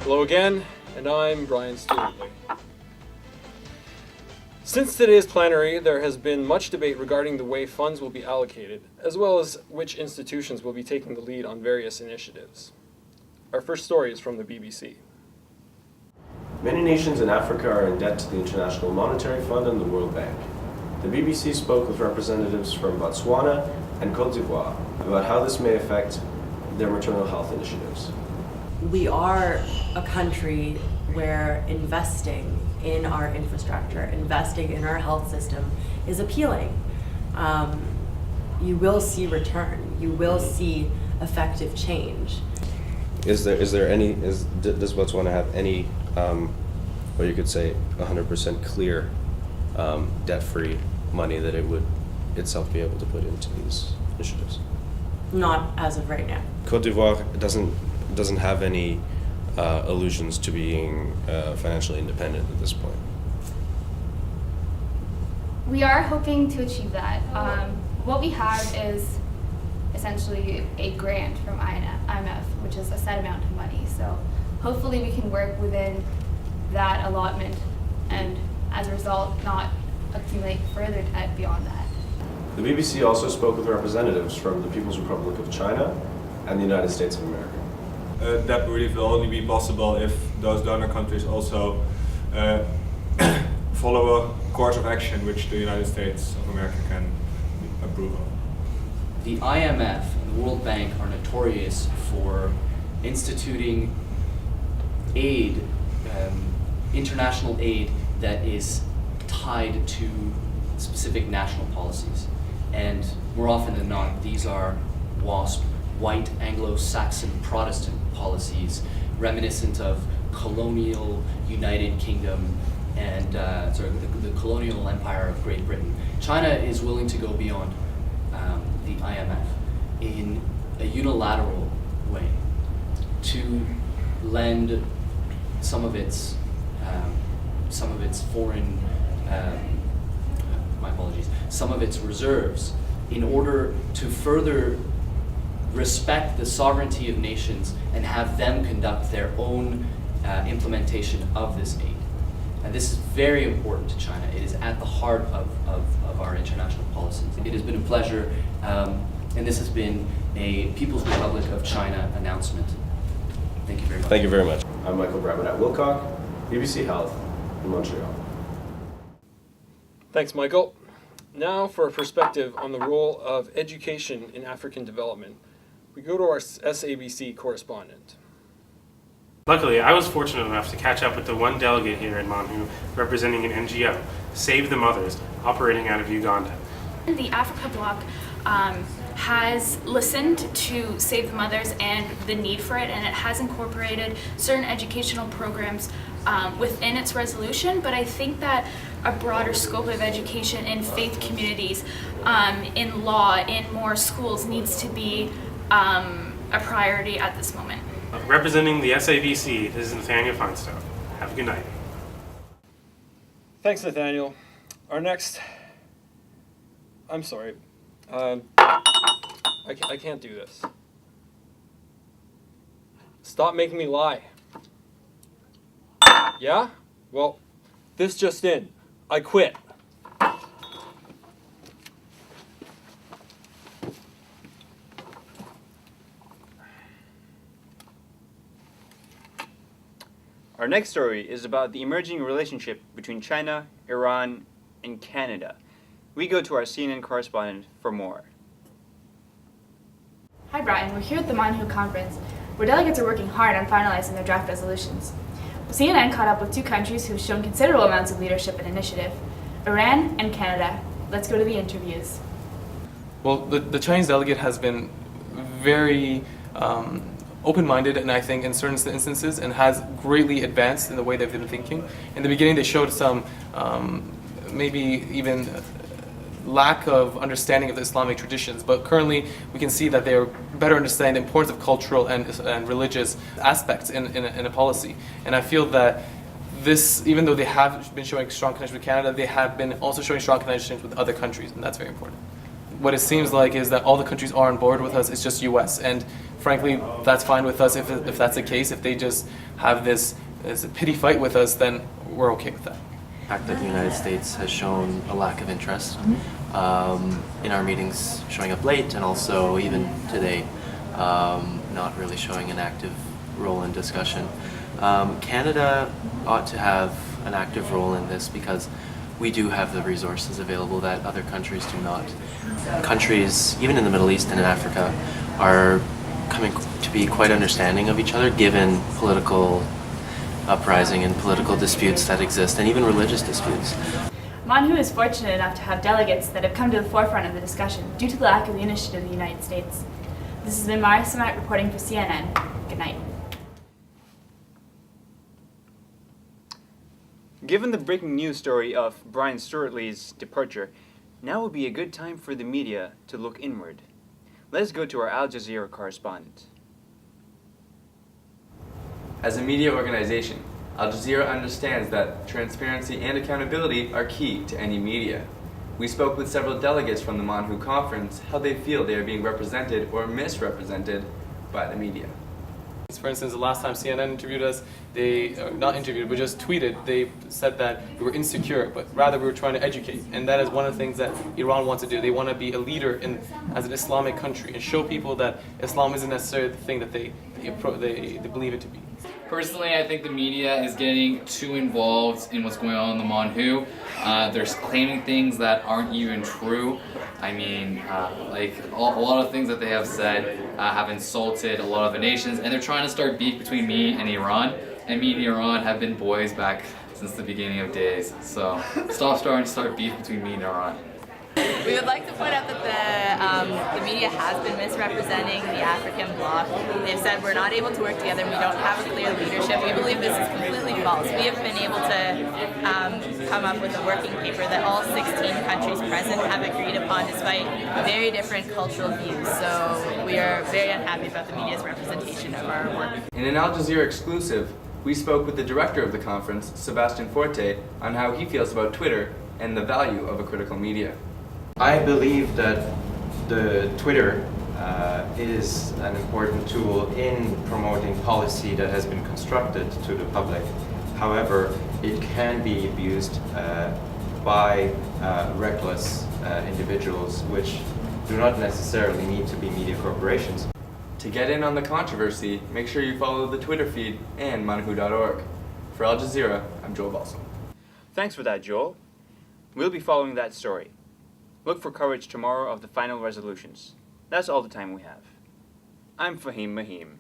Hello again, and I'm Brian Stewartley. Since today's plenary, there has been much debate regarding the way funds will be allocated, as well as which institutions will be taking the lead on various initiatives. Our first story is from the BBC. Many nations in Africa are in debt to the International Monetary Fund and the World Bank. The BBC spoke with representatives from Botswana and Côte d'Ivoire about how this may affect their maternal health initiatives. We are a country where investing in our infrastructure, investing in our health system is appealing. You will see return. You will see effective change. Does Botswana have any, or you could say 100% clear debt-free money that it would itself be able to put into these initiatives? Not as of right now. Côte d'Ivoire doesn't have any allusions to being financially independent at this point. We are hoping to achieve that. What we have is essentially a grant from IMF, which is a set amount of money. So hopefully we can work within that allotment and as a result not accumulate further debt beyond that. The BBC also spoke with representatives from the People's Republic of China and the United States of America. Debt relief will only be possible if those donor countries also follow a course of action which the United States of America can approve of. The IMF and the World Bank are notorious for instituting aid, international aid that is tied to specific national policies. And more often than not, these are WASP, white Anglo-Saxon Protestant policies, reminiscent of colonial United Kingdom and the colonial empire of Great Britain. China is willing to go beyond the IMF in a unilateral way to lend some of its foreign, some of its reserves in order to further respect the sovereignty of nations and have them conduct their own implementation of this aid. And this is very important to China. It is at the heart of our international policies. It has been a pleasure, and this has been a People's Republic of China announcement. Thank you very much. Thank you very much. I'm Michael Wilcock, BBC Health in Montreal. Thanks, Michael. Now for a perspective on the role of education in African development, we go to our SABC correspondent. Luckily, I was fortunate enough to catch up with the one delegate here in MonWHO representing an NGO, Save the Mothers, operating out of Uganda. The Africa Bloc has listened to Save the Mothers and the need for it, and it has incorporated certain educational programs within its resolution, but I think that a broader scope of education in faith communities, in law, in more schools needs to be a priority at this moment. Representing the SABC, this is Nathaniel Feinstein. Have a good night. Thanks, Nathaniel. Our next... I'm sorry. I can't do this. Stop making me lie. Yeah? Well, this just in. I quit. Our next story is about the emerging relationship between China, Iran, and Canada. We go to our CNN correspondent for more. Hi Brian, we're here at the MonWHO conference, where delegates are working hard on finalizing their draft resolutions. CNN caught up with two countries who have shown considerable amounts of leadership and initiative, Iran and Canada. Let's go to the interviews. Well, the Chinese delegate has been very open-minded, and I think in certain instances, and has greatly advanced in the way they've been thinking. In the beginning, they showed some maybe even lack of understanding of the Islamic traditions, but currently we can see that they are better understanding the importance of cultural and religious aspects in a policy. And I feel that this, even though they have been showing strong connections with Canada, they have been also showing strong connections with other countries, and that's very important. what it seems like is that all the countries are on board with us. It's just U.S. And frankly, that's fine with us. If that's the case, if they just have this pity fight with us, then we're okay with that. The fact that the United States has shown a lack of interest in our meetings, showing up late, and also even today, not really showing an active role in discussion. Canada ought to have an active role in this because we do have the resources available that other countries do not. Countries, even in the Middle East and in Africa, are coming to be quite understanding of each other given political uprising and political disputes that exist, and even religious disputes. MonWHO is fortunate enough to have delegates that have come to the forefront of the discussion due to the lack of the initiative of the United States. This has been Mara Samat reporting for CNN. Good night. Given the breaking news story of Brian Stewartley's departure, now would be a good time for the media to look inward. Let's go to our Al Jazeera correspondent. As a media organization, Al Jazeera understands that transparency and accountability are key to any media. We spoke with several delegates from the MonWHO conference how they feel they are being represented or misrepresented by the media. For instance, the last time CNN interviewed us, they, not interviewed, but just tweeted, they said that we were insecure, but rather we were trying to educate. And that is one of the things that Iran wants to do. They want to be a leader as an Islamic country and show people that Islam isn't necessarily the thing that they believe it to be. Personally, I think the media is getting too involved in what's going on in the MonWHO. They're claiming things that aren't even true. I mean, a lot of things that they have said have insulted a lot of the nations, and they're trying to start beef between me and Iran. And me and Iran have been boys back since the beginning of days. So stop beef between me and Iran. We would like to point out that the media has been misrepresenting the African bloc. They've said we're not able to work together and we don't have a clear leadership. We believe this is completely false. We have been able to come up with a working paper that all 16 countries present have agreed upon despite very different cultural views. So we are very unhappy about the media's representation of our work. In an Al Jazeera exclusive, we spoke with the director of the conference, Sebastian Forte, on how he feels about Twitter and the value of a critical media. I believe that the Twitter is an important tool in promoting policy that has been constructed to the public. However, it can be abused by reckless individuals, which do not necessarily need to be media corporations. To get in on the controversy, make sure you follow the Twitter feed and MonWHO.org. For Al Jazeera, I'm Joel Balsam. Thanks for that, Joel. We'll be following that story. Look for coverage tomorrow of the final resolutions. That's all the time we have. I'm Fahim Mahim.